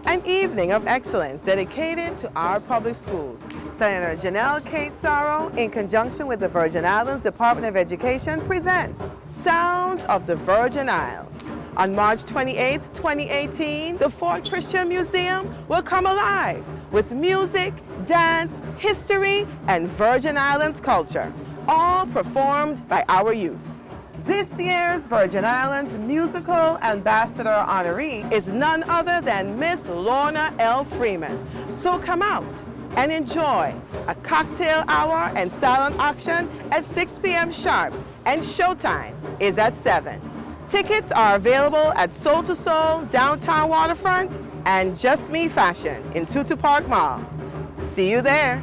an evening of excellence dedicated to our public schools. Senator Janelle K. Sarauw, in conjunction with the Virgin Islands Department of Education, presents Sounds of the Virgin Isles. On March 28, 2018, the Fort Christian Museum will come alive with music, dance, history, and Virgin Islands culture, all performed by our youth. This year's Virgin Islands musical ambassador honoree is none other than Miss Lorna L. Freeman. So come out and enjoy a cocktail hour and silent auction at 6 p.m. sharp, and showtime is at 7. Tickets are available at Soul to Soul, Downtown Waterfront, and Just Me Fashion in Tutu Park Mall. See you there.